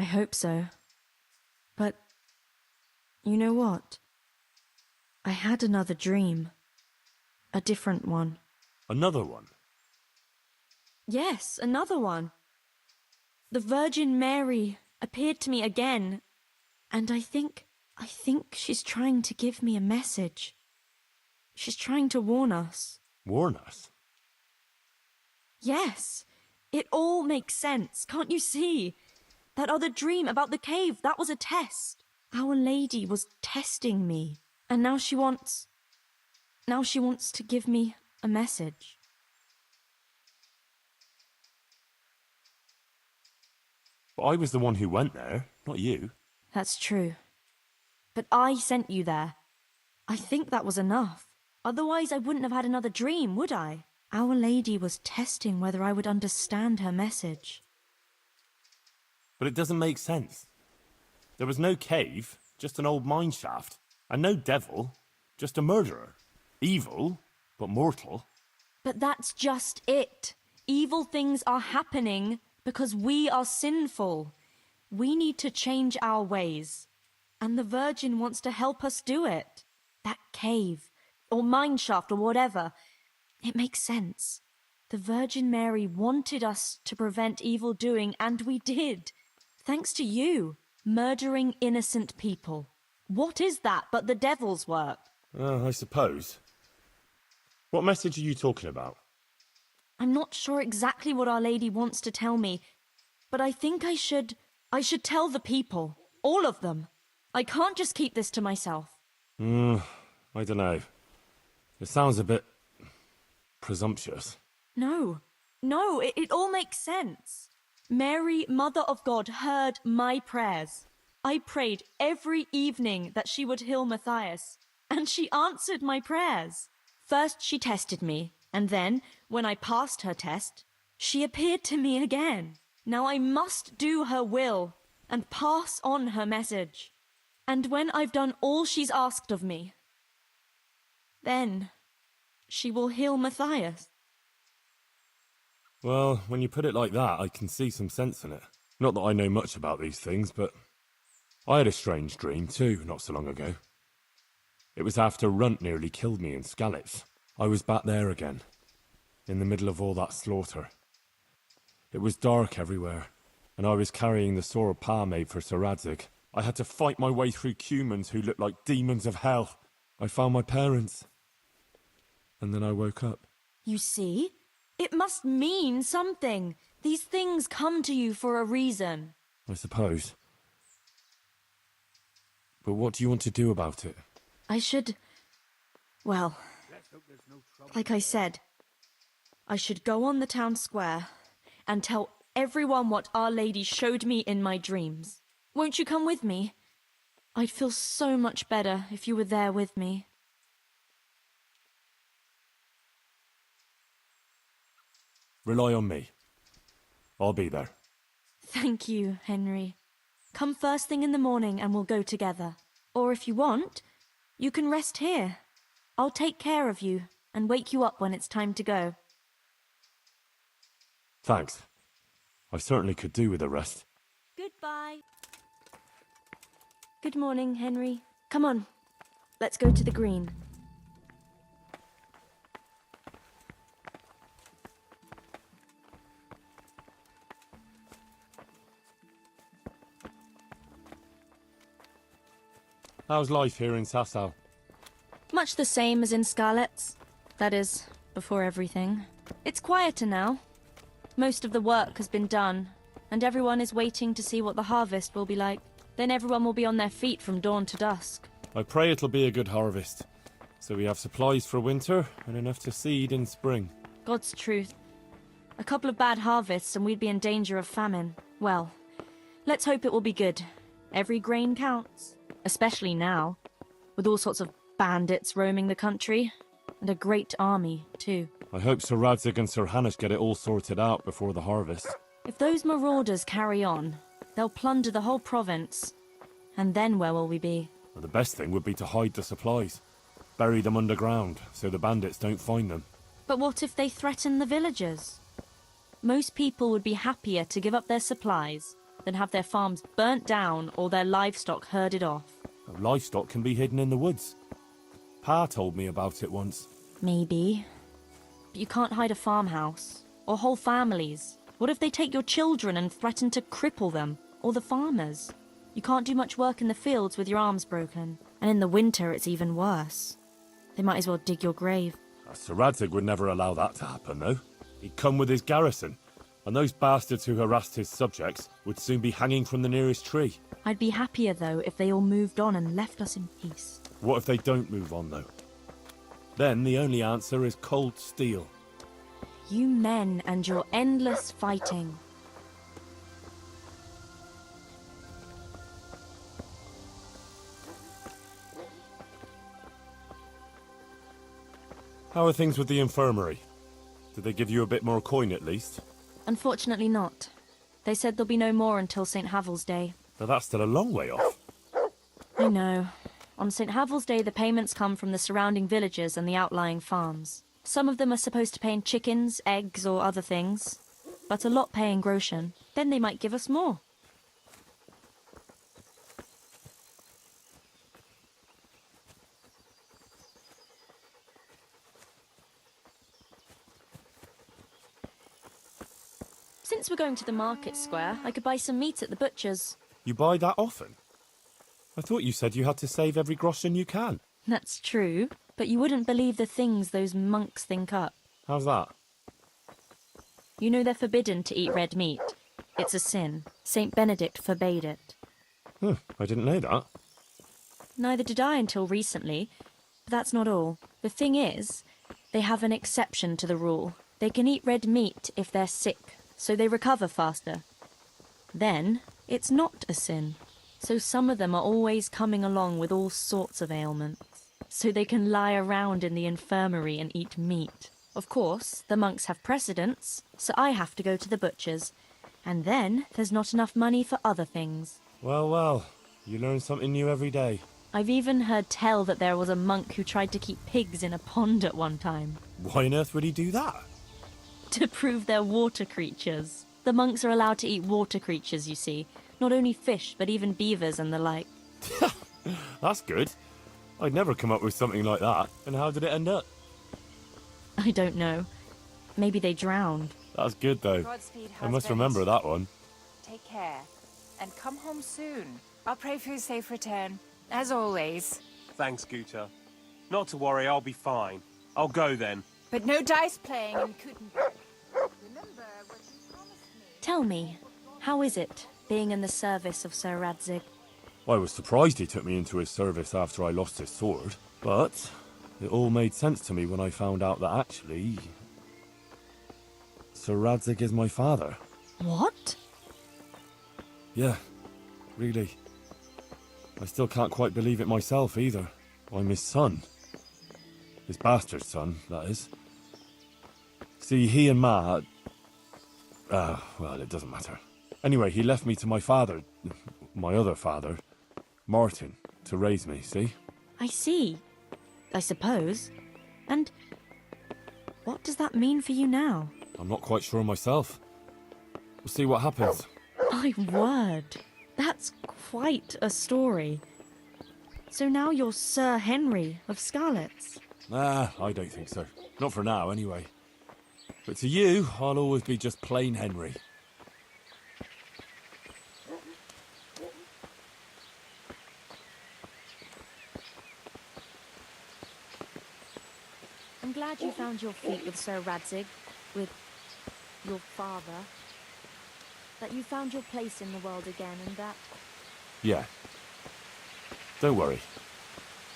I hope so. But, you know what? I had another dream. A different one. Another one? Yes, another one. The Virgin Mary appeared to me again, and I think she's trying to give me a message. She's trying to warn us. Warn us? Yes, it all makes sense, can't you see? That other dream about the cave, that was a test. Our Lady was testing me, and now she wants to give me a message. But I was the one who went there, not you. That's true. But I sent you there. I think that was enough. Otherwise I wouldn't have had another dream, would I? Our Lady was testing whether I would understand her message. But it doesn't make sense. There was no cave, just an old mine shaft. And no devil, just a murderer. Evil, but mortal. But that's just it. Evil things are happening because we are sinful. We need to change our ways. And the Virgin wants to help us do it. That cave, or mine shaft, or whatever. It makes sense. The Virgin Mary wanted us to prevent evil doing, and we did. Thanks to you, murdering innocent people. What is that but the devil's work? I suppose. What message are you talking about? I'm not sure exactly what Our Lady wants to tell me, but I think I should tell the people. All of them. I can't just keep this to myself. I don't know. It sounds a bit presumptuous. No, it all makes sense. Mary, Mother of God, heard my prayers. I prayed every evening that she would heal Matthias, and she answered my prayers. First she tested me, and then, when I passed her test, she appeared to me again. Now I must do her will and pass on her message. And when I've done all she's asked of me, then she will heal Matthias. Well, when you put it like that, I can see some sense in it. Not that I know much about these things, but I had a strange dream too, not so long ago. It was after Runt nearly killed me in Scallops. I was back there again, in the middle of all that slaughter. It was dark everywhere, and I was carrying the sword Pa made for Sir Radzig. I had to fight my way through humans who looked like demons of hell. I found my parents, and then I woke up. You see? It must mean something. These things come to you for a reason. I suppose. But what do you want to do about it? Well, like I said, I should go on the town square and tell everyone what Our Lady showed me in my dreams. Won't you come with me? I'd feel so much better if you were there with me. Rely on me. I'll be there. Thank you, Henry. Come first thing in the morning and we'll go together. Or if you want, you can rest here. I'll take care of you and wake you up when it's time to go. Thanks. I certainly could do with a rest. Goodbye. Good morning, Henry. Come on, let's go to the green. How's life here in Sasau? Much the same as in Scarlet's. That is, before everything. It's quieter now. Most of the work has been done, and everyone is waiting to see what the harvest will be like. Then everyone will be on their feet from dawn to dusk. I pray it'll be a good harvest, so we have supplies for winter and enough to seed in spring. God's truth. A couple of bad harvests and we'd be in danger of famine. Well, let's hope it will be good. Every grain counts. Especially now, with all sorts of bandits roaming the country, and a great army, too. I hope Sir Radzig and Sir Hanush get it all sorted out before the harvest. If those marauders carry on, they'll plunder the whole province. And then where will we be? Well, the best thing would be to hide the supplies. Bury them underground, so the bandits don't find them. But what if they threaten the villagers? Most people would be happier to give up their supplies than have their farms burnt down or their livestock herded off. Livestock can be hidden in the woods. Pa told me about it once. Maybe. But you can't hide a farmhouse. Or whole families. What if they take your children and threaten to cripple them? Or the farmers? You can't do much work in the fields with your arms broken. And in the winter, it's even worse. They might as well dig your grave. Sir Radzig would never allow that to happen, though. He'd come with his garrison, and those bastards who harassed his subjects would soon be hanging from the nearest tree. I'd be happier, though, if they all moved on and left us in peace. What if they don't move on, though? Then the only answer is cold steel. You men and your endless fighting. How are things with the infirmary? Did they give you a bit more coin at least? Unfortunately not. They said there'll be no more until St. Havel's Day. But that's still a long way off. I know. On St. Havel's Day, the payments come from the surrounding villages and the outlying farms. Some of them are supposed to pay in chickens, eggs, or other things. But a lot pay in groschen. Then they might give us more. Since we're going to the market square, I could buy some meat at the butcher's. You buy that often? I thought you said you had to save every groschen you can. That's true, but you wouldn't believe the things those monks think up. How's that? You know they're forbidden to eat red meat. It's a sin. Saint Benedict forbade it. I didn't know that. Neither did I until recently, but that's not all. The thing is, they have an exception to the rule. They can eat red meat if they're sick, so they recover faster. Then, it's not a sin. So some of them are always coming along with all sorts of ailments. So they can lie around in the infirmary and eat meat. Of course, the monks have precedence, so I have to go to the butcher's. And then, there's not enough money for other things. Well, you learn something new every day. I've even heard tell that there was a monk who tried to keep pigs in a pond at one time. Why on earth would he do that? To prove they're water creatures. The monks are allowed to eat water creatures, you see. Not only fish, but even beavers and the like. That's good. I'd never come up with something like that. And how did it end up? I don't know. Maybe they drowned. That's good, though. Godspeed, I must husband. remember that one. Take care. And come home soon. I'll pray for your safe return, as always. Thanks, Guta. Not to worry, I'll be fine. I'll go then. But no dice playing in Kuttenberg. Remember what you promised me. Tell me, how is it, being in the service of Sir Radzig? I was surprised he took me into his service after I lost his sword. But it all made sense to me when I found out that actually Sir Radzig is my father. What? Yeah, really. I still can't quite believe it myself either. I'm his son. His bastard son, that is. See, he and Ma... well, it doesn't matter. Anyway, he left me to my father, my other father, Martin, to raise me, see? I see. I suppose. And what does that mean for you now? I'm not quite sure myself. We'll see what happens. My word. That's quite a story. So now you're Sir Henry of Scarlets. I don't think so. Not for now, anyway. But to you, I'll always be just plain Henry. I'm glad you found your feet with Sir Radzig, with your father. That you found your place in the world again, and that... Yeah. Don't worry.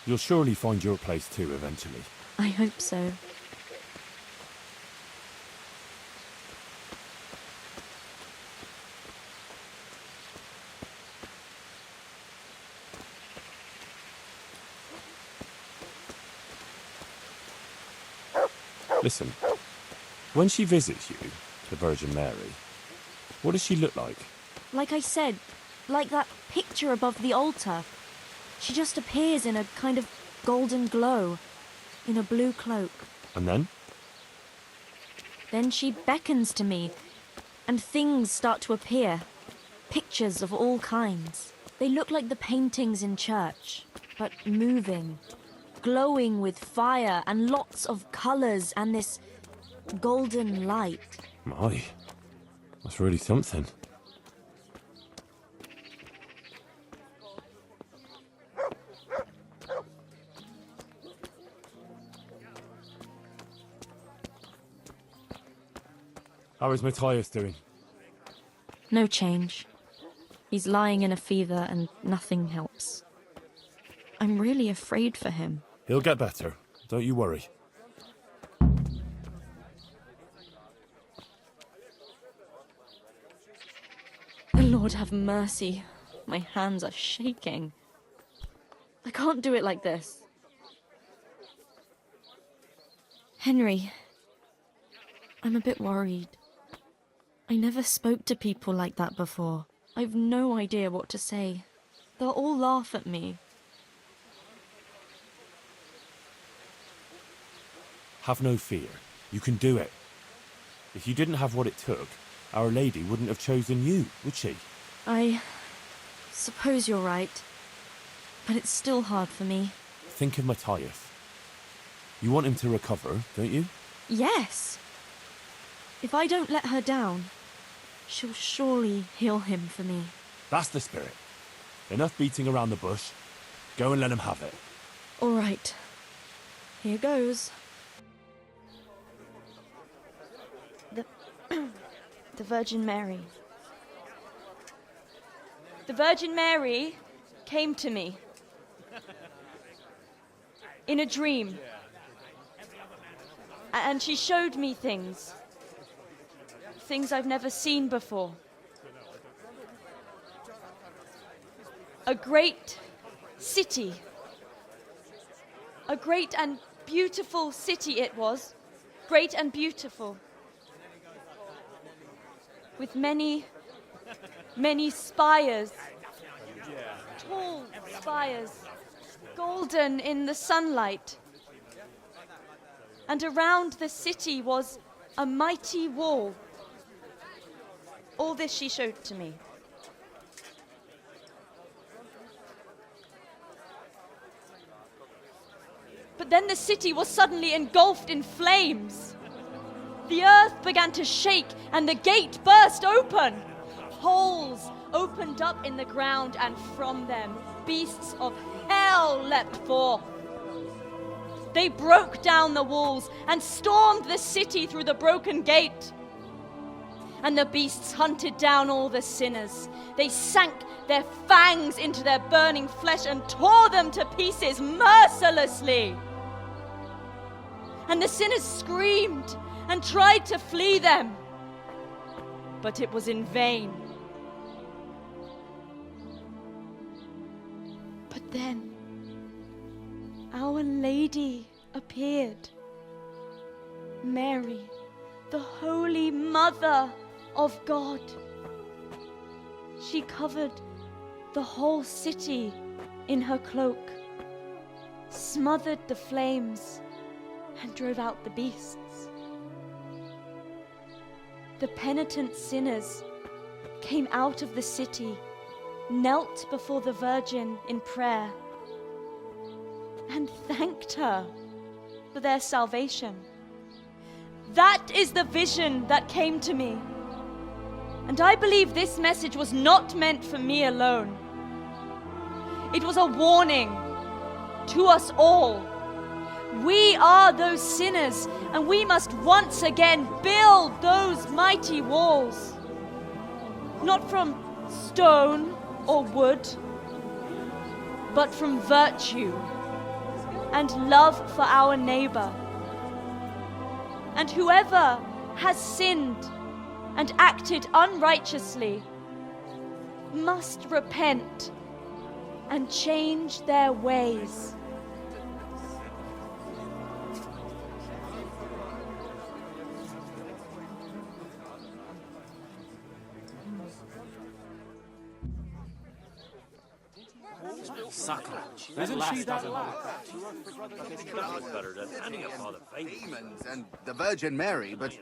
You'll surely find your place too, eventually. I hope so. Listen, when she visits you, the Virgin Mary, what does she look like? Like I said, like that picture above the altar. She just appears in a kind of golden glow, in a blue cloak. And then? Then she beckons to me, and things start to appear. pictures of all kinds. They look like the paintings in church, but moving, glowing with fire and lots of colours and this golden light. My, that's really something. How is Matthias doing? No change. He's lying in a fever and nothing helps. I'm really afraid for him. He'll get better. Don't you worry. The Lord have mercy. My hands are shaking. I can't do it like this. Henry, I'm a bit worried. I never spoke to people like that before. I've no idea what to say. They'll all laugh at me. Have no fear. You can do it. If you didn't have what it took, Our Lady wouldn't have chosen you, would she? I suppose you're right. But it's still hard for me. Think of Matthias. You want him to recover, don't you? Yes. If I don't let her down, she'll surely heal him for me. That's the spirit. Enough beating around the bush. Go and let him have it. All right. Here goes. The Virgin Mary. The Virgin Mary came to me in a dream. And she showed me things I've never seen before. A great city. A great and beautiful city it was. Great and beautiful. With many, many spires. Tall spires. Golden in the sunlight. And around the city was a mighty wall. All this she showed to me. But then the city was suddenly engulfed in flames. The earth began to shake and the gate burst open. Holes opened up in the ground and from them beasts of hell leapt forth. They broke down the walls and stormed the city through the broken gate. And the beasts hunted down all the sinners. They sank their fangs into their burning flesh and tore them to pieces mercilessly. And the sinners screamed and tried to flee them, but it was in vain. But then Our Lady appeared. Mary, the Holy Mother of God. She covered the whole city in her cloak, smothered the flames, and drove out the beasts. The penitent sinners came out of the city, knelt before the Virgin in prayer, and thanked her for their salvation. That is the vision that came to me. And I believe this message was not meant for me alone. It was a warning to us all. We are those sinners, and we must once again build those mighty walls. Not from stone or wood, but from virtue and love for our neighbor. And whoever has sinned and acted unrighteously must repent and change their ways. Isn't she that lad? Demons and the Virgin Mary, but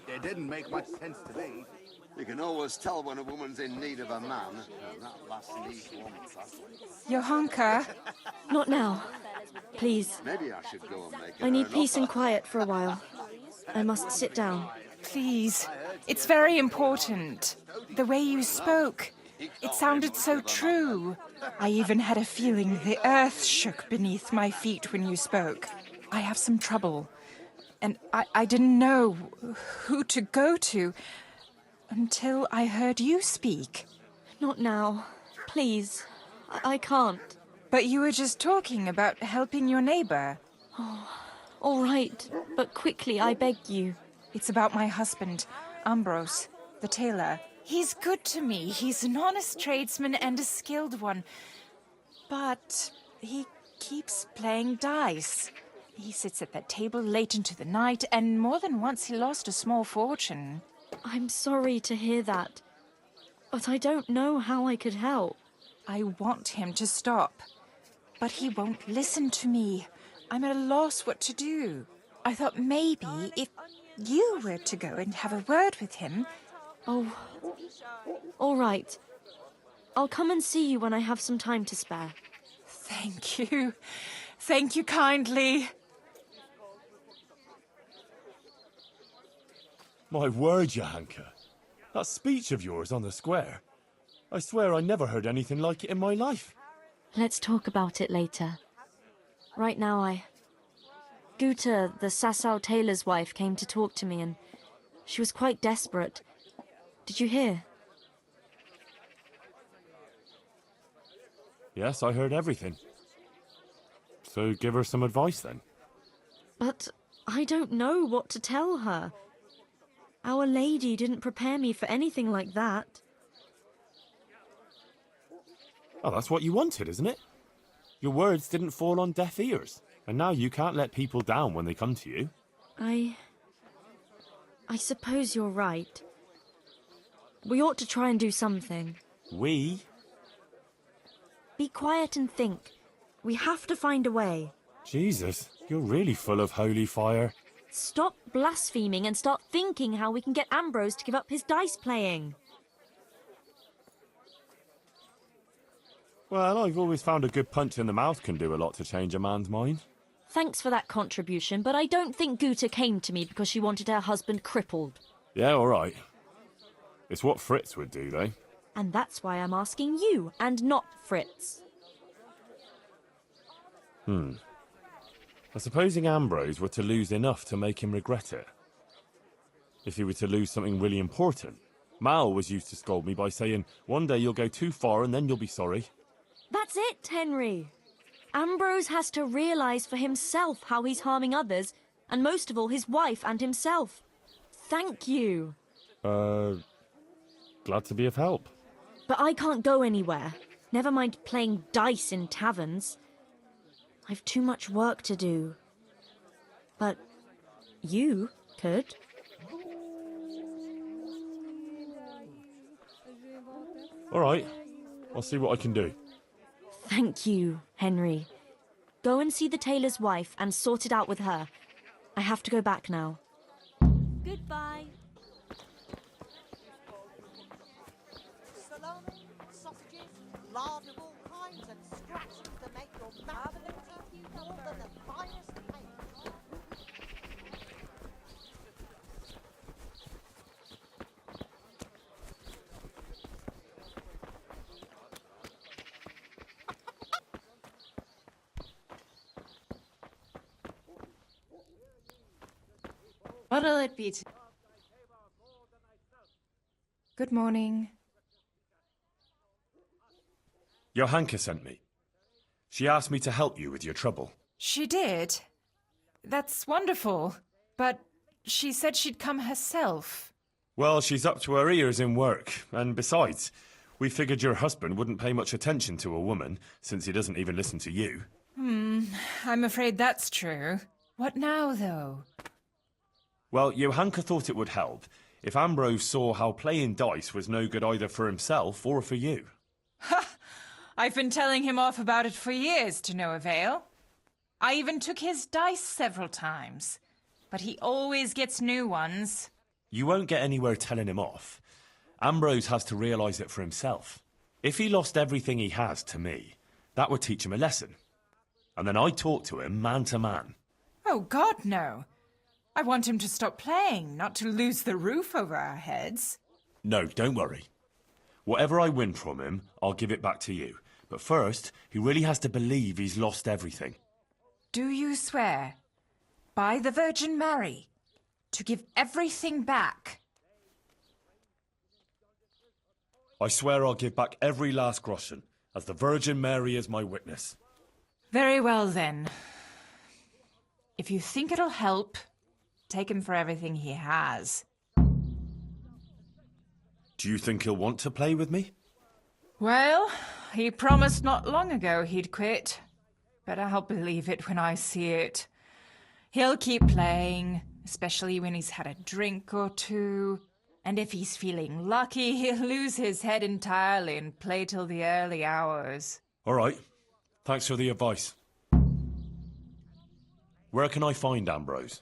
it didn't make much sense to me. You can always tell when a woman's in need of a man. That last niece wants that. Johanka, Not now. Please. Maybe I should go and make her I need an peace and offer. quiet for a while. I must sit down. please. It's very important. The way you spoke. It sounded so true. I even had a feeling the earth shook beneath my feet when you spoke. I have some trouble. And I didn't know who to go to until I heard you speak. Not now. Please. I can't. But you were just talking about helping your neighbor. All right, but quickly, I beg you. It's about my husband, Ambrose, the tailor. He's good to me. He's an honest tradesman and a skilled one. But he keeps playing dice. He sits at that table late into the night, and more than once he lost a small fortune. I'm sorry to hear that, but I don't know how I could help. I want him to stop, but he won't listen to me. I'm at a loss what to do. I thought maybe if you were to go and have a word with him. Oh, all right. I'll come and see you when I have some time to spare. Thank you. Thank you kindly. My word, Johanka. That speech of yours on the square. I swear I never heard anything like it in my life. Let's talk about it later. Right now, Guta, the Sasau tailor's wife, came to talk to me, and she was quite desperate. Did you hear? Yes, I heard everything. So give her some advice then. But I don't know what to tell her. Our Lady didn't prepare me for anything like that. Oh, that's what you wanted, isn't it? Your words didn't fall on deaf ears, and now you can't let people down when they come to you. I suppose you're right. We ought to try and do something. We? Be quiet and think. We have to find a way. Jesus, you're really full of holy fire. Stop blaspheming and start thinking how we can get Ambrose to give up his dice playing. Well, I've always found a good punch in the mouth can do a lot to change a man's mind. Thanks for that contribution, but I don't think Guta came to me because she wanted her husband crippled. Yeah, all right. It's what Fritz would do, though. And that's why I'm asking you, and not Fritz. Supposing Ambrose were to lose enough to make him regret it. If he were to lose something really important. Mal was used to scold me by saying, one day you'll go too far and then you'll be sorry. That's it, Henry. Ambrose has to realise for himself how he's harming others, and most of all his wife and himself. Thank you. Glad to be of help. But I can't go anywhere. Never mind playing dice in taverns. I've too much work to do. But you could. All right, I'll see what I can do. Thank you, Henry. Go and see the tailor's wife and sort it out with her. I have to go back now. Goodbye. Salami, sausages, lard of all kinds, and scratchings to make your mouth water, more than the finest paint. What'll it be? Good morning. Johanka sent me. She asked me to help you with your trouble. She did. That's wonderful. But she said she'd come herself. Well, she's up to her ears in work, and besides, we figured your husband wouldn't pay much attention to a woman, since he doesn't even listen to you. I'm afraid that's true. What now, though? Well, Johanka thought it would help if Ambrose saw how playing dice was no good either for himself or for you. I've been telling him off about it for years to no avail. I even took his dice several times, but he always gets new ones. You won't get anywhere telling him off. Ambrose has to realise it for himself. If he lost everything he has to me, that would teach him a lesson. And then I'd talk to him man to man. Oh, God, no. I want him to stop playing, not to lose the roof over our heads. No, don't worry. Whatever I win from him, I'll give it back to you. But first, he really has to believe he's lost everything. Do you swear, by the Virgin Mary, to give everything back? I swear I'll give back every last groschen, as the Virgin Mary is my witness. Very well, then. If you think it'll help, take him for everything he has. Do you think he'll want to play with me? Well, he promised not long ago he'd quit. But I'll believe it when I see it. He'll keep playing, especially when he's had a drink or two. And if he's feeling lucky, he'll lose his head entirely and play till the early hours. All right. Thanks for the advice. Where can I find Ambrose?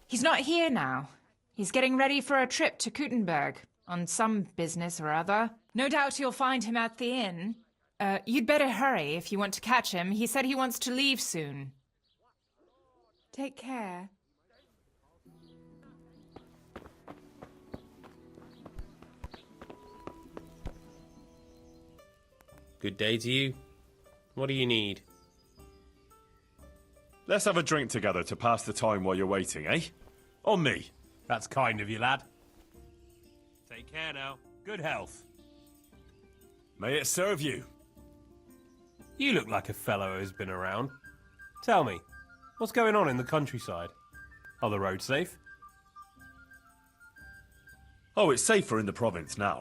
He's not here now. He's getting ready for a trip to Kuttenberg on some business or other. No doubt you'll find him at the inn. You'd better hurry if you want to catch him. He said he wants to leave soon. Take care. Good day to you. What do you need? Let's have a drink together to pass the time while you're waiting, eh? On me. That's kind of you, lad. Take care now. Good health. May it serve you. You look like a fellow who's been around. Tell me, what's going on in the countryside? Are the roads safe? Oh, it's safer in the province now.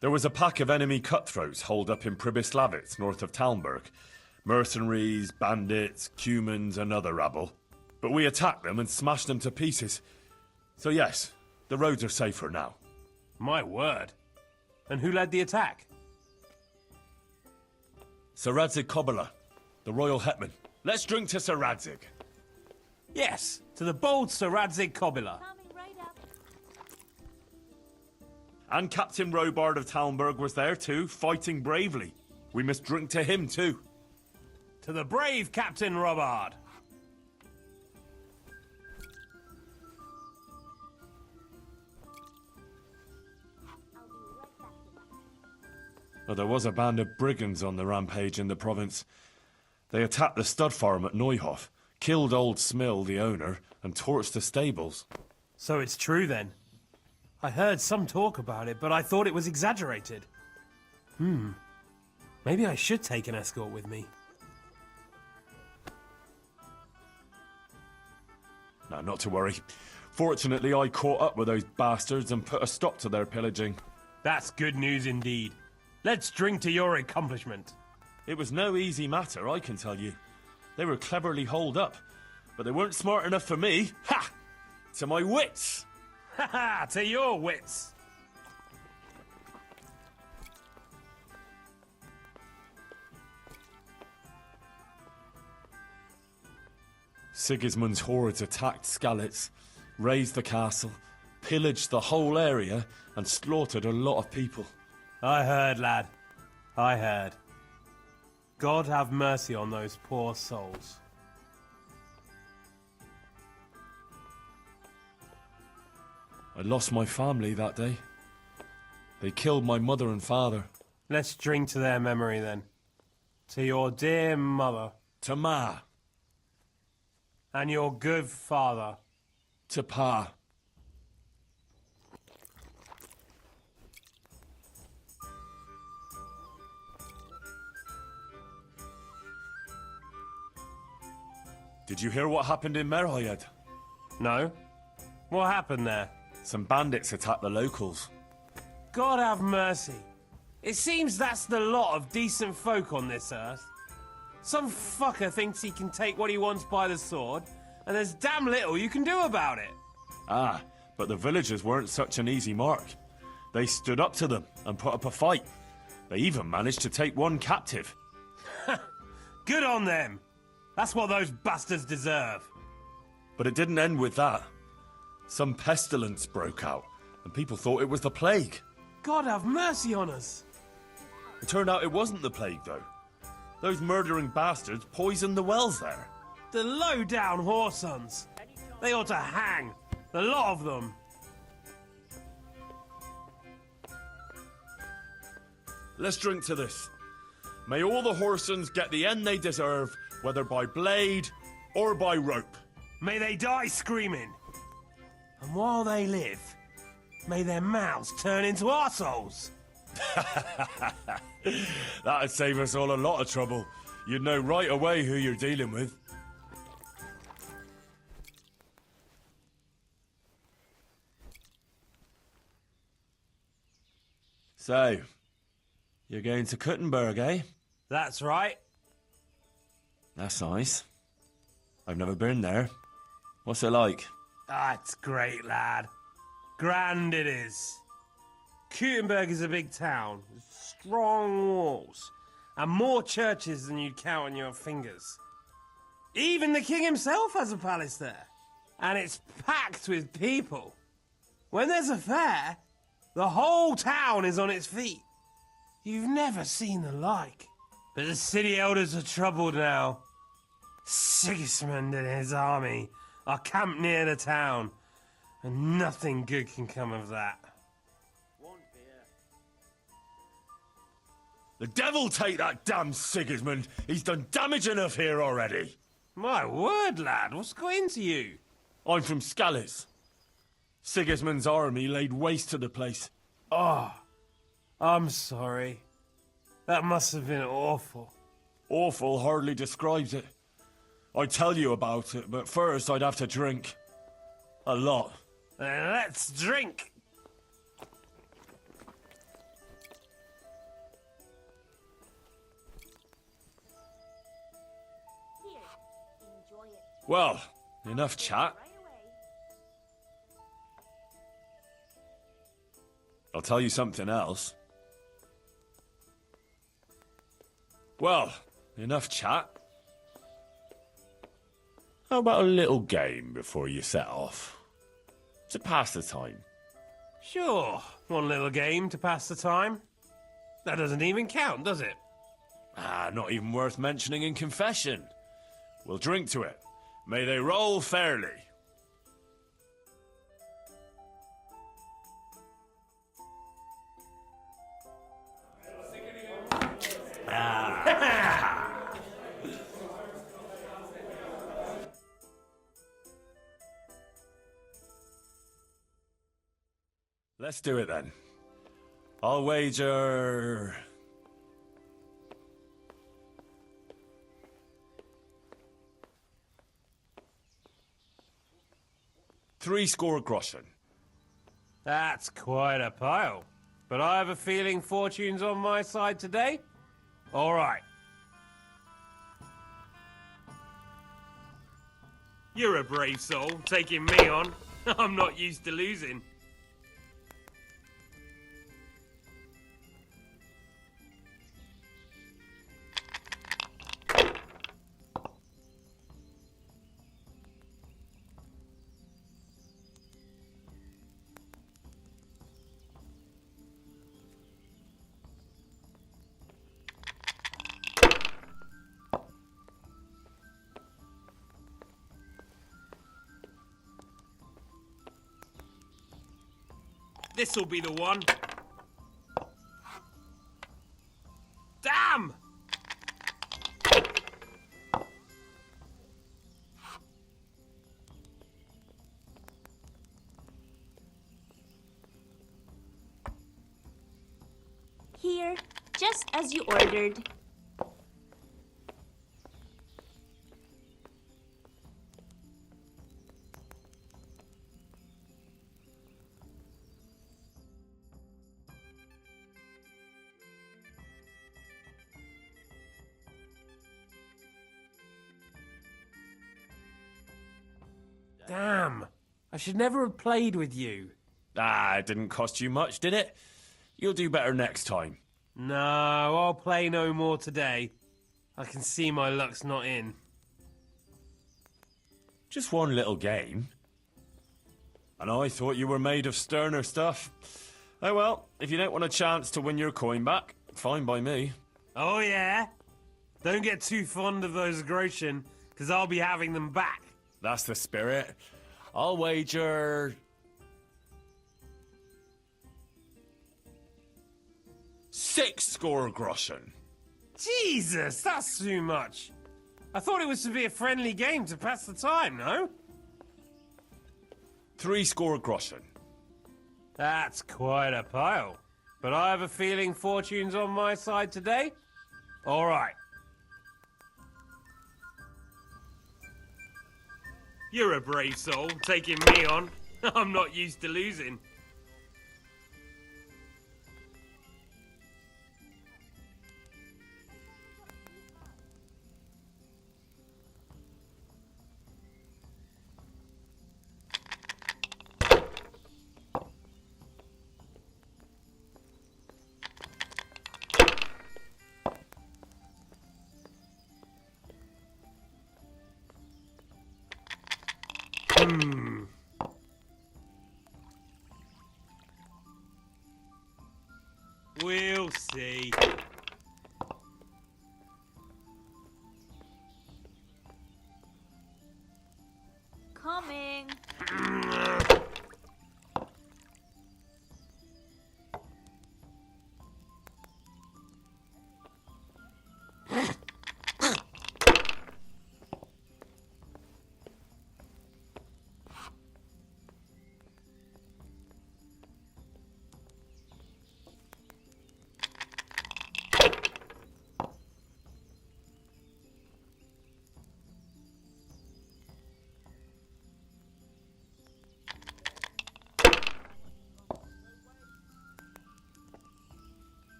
There was a pack of enemy cutthroats holed up in Pribyslavitz, north of Talmberg. Mercenaries, bandits, cumans, and other rabble. But we attacked them and smashed them to pieces. So yes, the roads are safer now. My word. And who led the attack? Sir Radzig Kobyla, the royal hetman. Let's drink to Sir Radzig. Yes, to the bold Sir Radzig Kobyla. And Captain Robard of Talmberg was there too, fighting bravely. We must drink to him too. To the brave Captain Robard. Oh, there was a band of brigands on the rampage in the province. They attacked the stud farm at Neuhof, killed old Smill, the owner, and torched the stables. So it's true then. I heard some talk about it, but I thought it was exaggerated. Maybe I should take an escort with me. No, not to worry. Fortunately, I caught up with those bastards and put a stop to their pillaging. That's good news indeed. Let's drink to your accomplishment. It was no easy matter, I can tell you. They were cleverly holed up, but they weren't smart enough for me. Ha! To my wits! Ha ha! To your wits! Sigismund's hordes attacked Skalitz, razed the castle, pillaged the whole area, and slaughtered a lot of people. I heard, lad. I heard. God have mercy on those poor souls. I lost my family that day. They killed my mother and father. Let's drink to their memory then. To your dear mother. To Ma. And your good father. To Pa. Did you hear what happened in Merhayed? No? What happened there? Some bandits attacked the locals. God have mercy. It seems that's the lot of decent folk on this earth. Some fucker thinks he can take what he wants by the sword, and there's damn little you can do about it. Ah, but the villagers weren't such an easy mark. They stood up to them and put up a fight. They even managed to take one captive. Good on them. That's what those bastards deserve. But it didn't end with that. Some pestilence broke out, and people thought it was the plague. God have mercy on us. It turned out it wasn't the plague, though. Those murdering bastards poisoned the wells there. The low-down whoresons. They ought to hang. The lot of them. Let's drink to this. May all the whoresons get the end they deserve, whether by blade or by rope. May they die screaming. And while they live, may their mouths turn into arseholes. That'd save us all a lot of trouble. You'd know right away who you're dealing with. So, you're going to Kuttenberg, eh? That's right. That's nice. I've never been there. What's it like? Ah, it's great, lad. Grand it is. Kuttenberg is a big town with strong walls and more churches than you'd count on your fingers. Even the king himself has a palace there, and it's packed with people. When there's a fair, the whole town is on its feet. You've never seen the like. But the city elders are troubled now. Sigismund and his army are camped near the town, and nothing good can come of that. The devil take that damn Sigismund! He's done damage enough here already! My word, lad, what's got into you? I'm from Scales. Sigismund's army laid waste to the place. Oh, I'm sorry. That must have been awful. Awful hardly describes it. I'd tell you about it, but first I'd have to drink. A lot. Then let's drink. Well, enough chat. I'll tell you something else. Well, enough chat. How about a little game before you set off? To pass the time. Sure, one little game to pass the time. That doesn't even count, does it? Ah, not even worth mentioning in confession. We'll drink to it. May they roll fairly. Let's do it then. I'll wager... 70 groschen. That's quite a pile. But I have a feeling fortune's on my side today. All right. You're a brave soul, taking me on. I'm not used to losing. This'll be the one. Damn! Here, just as you ordered. Damn. I should never have played with you. Ah, it didn't cost you much, did it? You'll do better next time. No, I'll play no more today. I can see my luck's not in. Just one little game. And I thought you were made of sterner stuff. Oh well, if you don't want a chance to win your coin back, fine by me. Oh yeah? Don't get too fond of those groschen, because I'll be having them back. That's the spirit. I'll wager... 6 score groschen. Jesus, that's too much. I thought it was to be a friendly game to pass the time, no? 3 score groschen. That's quite a pile. But I have a feeling fortune's on my side today. All right. You're a brave soul, taking me on. I'm not used to losing. We'll see. Coming.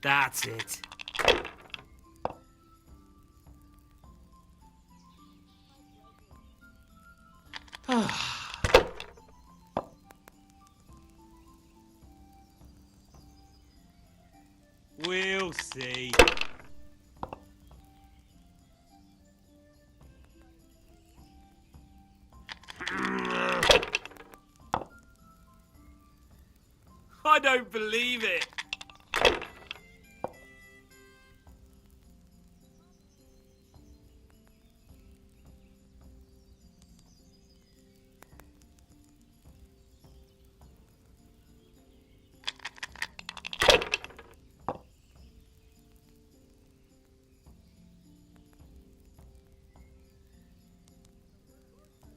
That's it. We'll see. I don't believe it.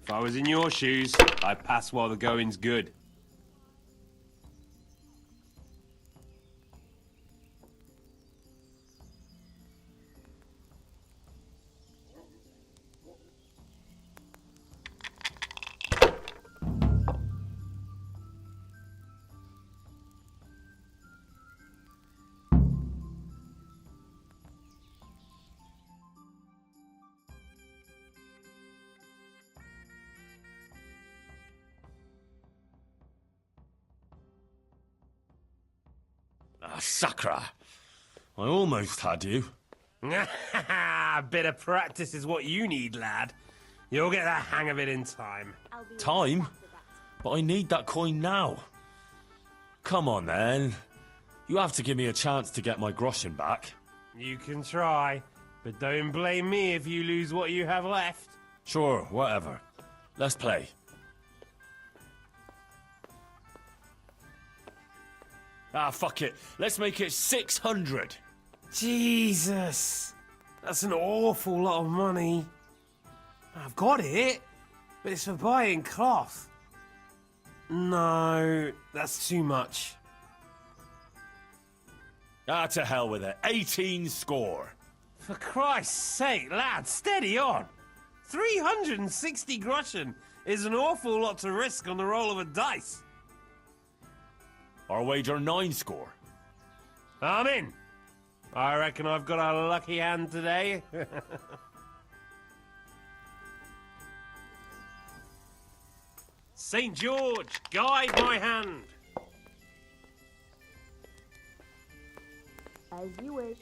If I was in your shoes, I'd pass while the going's good. Ah, Sakra. I almost had you. A bit of practice is what you need, lad. You'll get the hang of it in time. Time? But I need that coin now. Come on, then. You have to give me a chance to get my groschen back. You can try, but don't blame me if you lose what you have left. Sure, whatever. Let's play. Ah, fuck it. Let's make it 600. Jesus! That's an awful lot of money. I've got it, but it's for buying cloth. No, that's too much. Ah, to hell with it. 18 score. For Christ's sake, lad, steady on. 360 groschen is an awful lot to risk on the roll of a dice. Our wager 9 score. I'm in. I reckon I've got a lucky hand today. St. George, guide my hand. As you wish.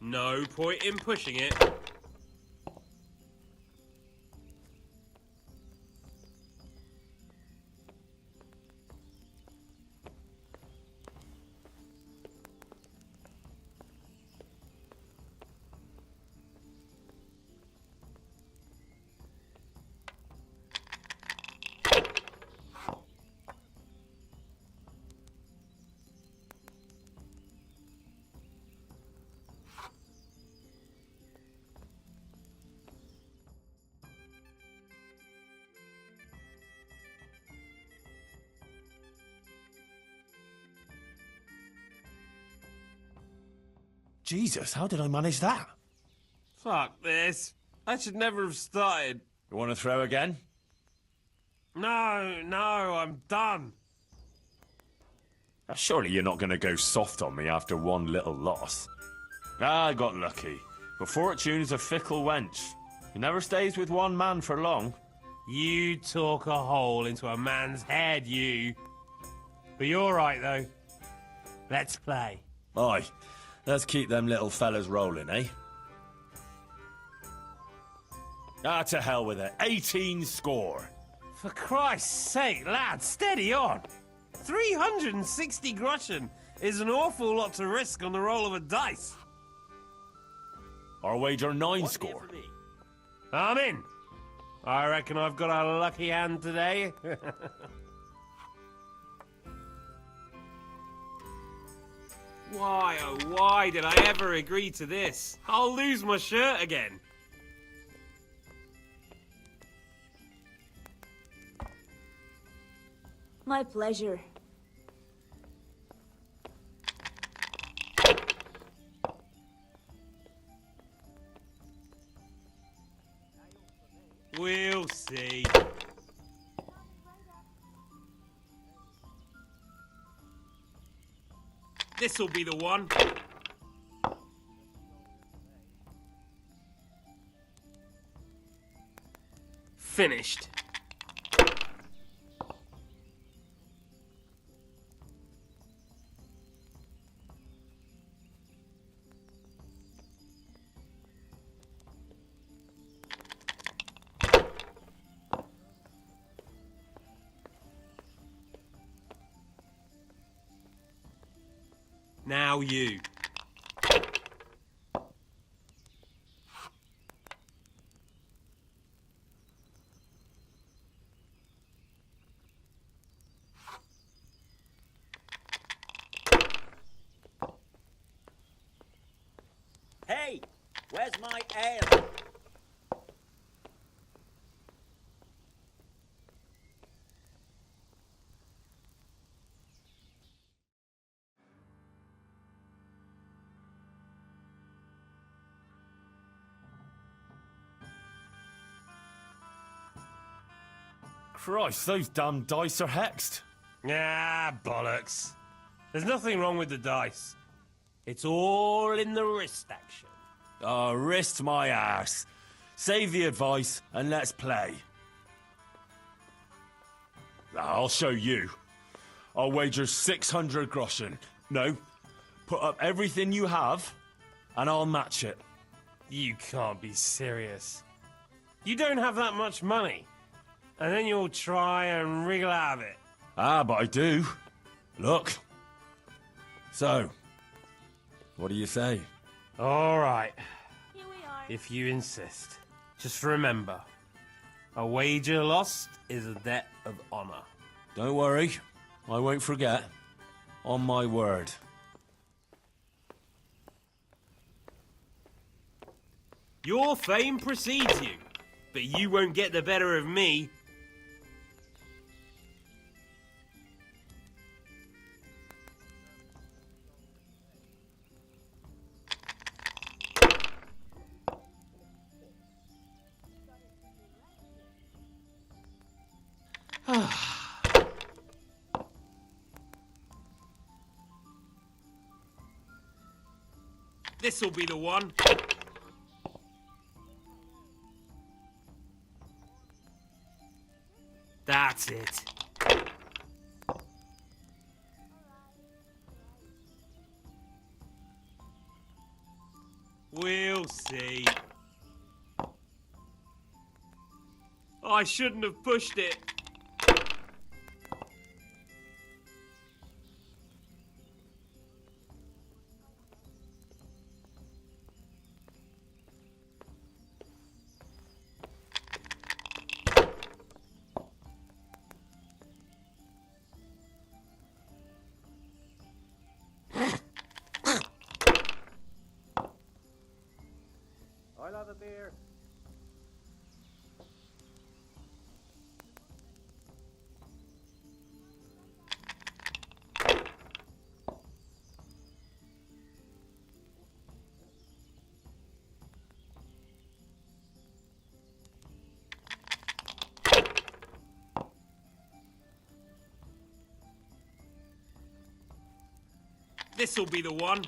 No point in pushing it. Jesus, how did I manage that? Fuck this. I should never have started. You want to throw again? No, I'm done. Surely you're not going to go soft on me after one little loss. I got lucky. But Fortune's a fickle wench. He never stays with one man for long. You talk a hole into a man's head, you. But you're right, though. Let's play. Aye. Let's keep them little fellas rolling, eh? To hell with it. 18 score. For Christ's sake, lad, steady on. 360 groschen is an awful lot to risk on the roll of a dice. Our wager 9 score. I'm in. I reckon I've got a lucky hand today. Why, oh why did I ever agree to this? I'll lose my shirt again. My pleasure. We'll see. This'll be the one. Finished. Now you. Hey, where's my ale? Christ, those damn dice are hexed. Ah, bollocks. There's nothing wrong with the dice. It's all in the wrist action. Oh, wrist my ass. Save the advice and let's play. I'll show you. I'll wager 600 groschen. No, put up everything you have and I'll match it. You can't be serious. You don't have that much money. And then you'll try and wriggle out of it. Ah, but I do. Look. So, what do you say? All right, Here we are. if you insist. Just remember, a wager lost is a debt of honor. Don't worry, I won't forget. On my word. Your fame precedes you, but you won't get the better of me. This'll be the one. That's it. We'll see. I shouldn't have pushed it. I'll have a beer. This'll be the one.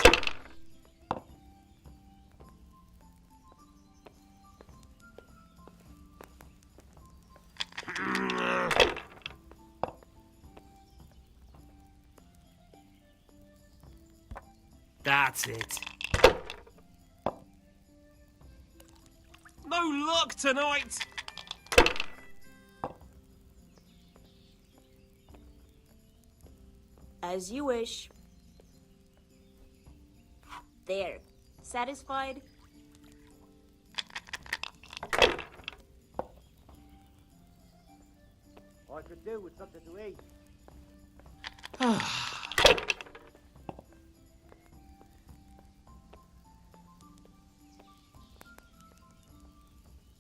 That's it. No luck tonight! As you wish. There. Satisfied? I could do with something to eat.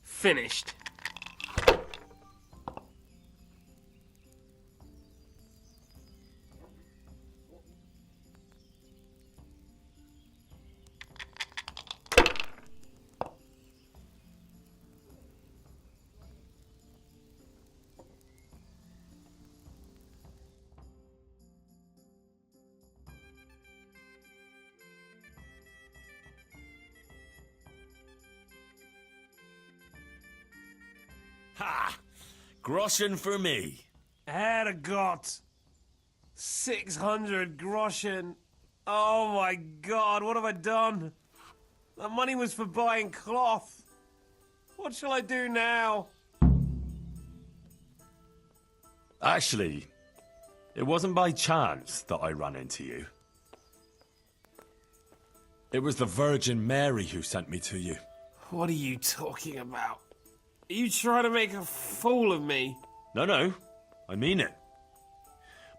Finished. Ha! Groschen for me. Had got 600 groschen. Oh my god, what have I done? The money was for buying cloth. What shall I do now? Actually, it wasn't by chance that I ran into you. It was the Virgin Mary who sent me to you. What are you talking about? Are you trying to make a fool of me? No, I mean it.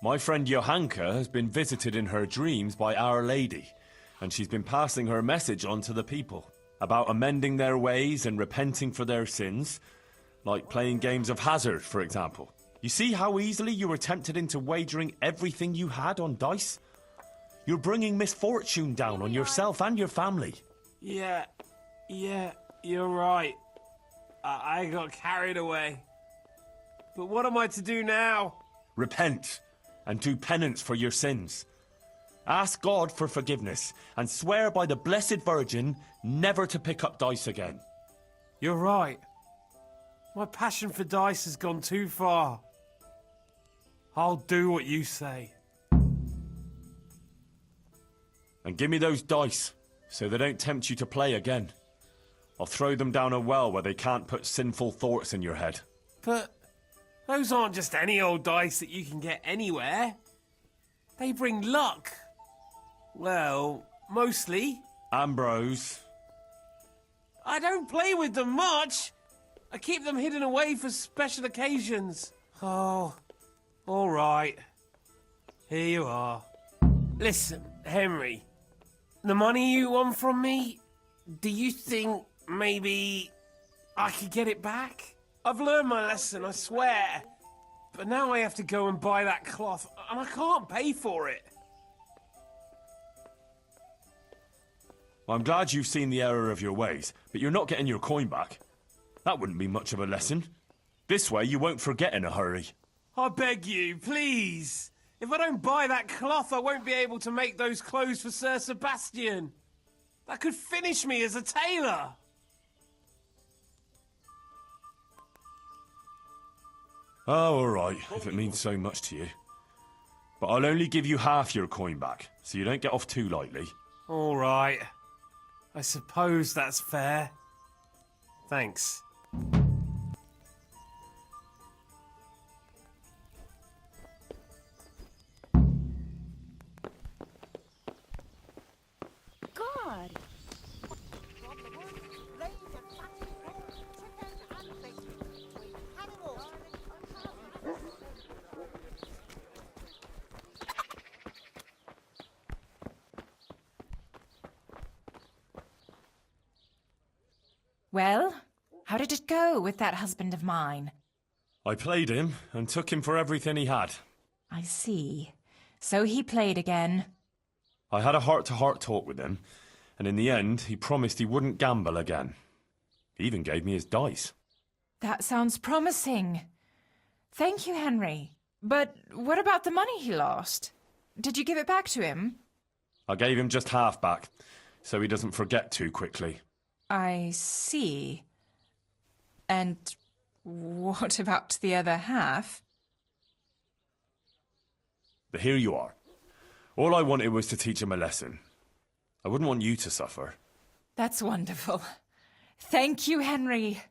My friend Johanka has been visited in her dreams by Our Lady, and she's been passing her message on to the people about amending their ways and repenting for their sins, like playing games of hazard, for example. You see how easily you were tempted into wagering everything you had on dice? You're bringing misfortune down on yourself and your family. Yeah, you're right. I got carried away. But what am I to do now? Repent and do penance for your sins. Ask God for forgiveness and swear by the Blessed Virgin never to pick up dice again. You're right. My passion for dice has gone too far. I'll do what you say. And give me those dice, so they don't tempt you to play again. I'll throw them down a well where they can't put sinful thoughts in your head. But those aren't just any old dice that you can get anywhere. They bring luck. Well, mostly. Ambrose. I don't play with them much. I keep them hidden away for special occasions. Oh, all right. Here you are. Listen, Henry. The money you want from me, do you think maybe I could get it back? I've learned my lesson, I swear. But now I have to go and buy that cloth, and I can't pay for it. I'm glad you've seen the error of your ways, but you're not getting your coin back. That wouldn't be much of a lesson. This way you won't forget in a hurry. I beg you, please. If I don't buy that cloth, I won't be able to make those clothes for Sir Sebastian. That could finish me as a tailor. Oh, all right, if it means so much to you. But I'll only give you half your coin back, so you don't get off too lightly. All right. I suppose that's fair. Thanks. God. From the woods, blaze and fatty pork, chicken and bacon. Between cannibals. Well, how did it go with that husband of mine? I played him and took him for everything he had. I see. So he played again. I had a heart-to-heart talk with him, and in the end, he promised he wouldn't gamble again. He even gave me his dice. That sounds promising. Thank you, Henry. But what about the money he lost? Did you give it back to him? I gave him just half back, so he doesn't forget too quickly. I see. And what about the other half? But here you are. All I wanted was to teach him a lesson. I wouldn't want you to suffer. That's wonderful. Thank you, Henry.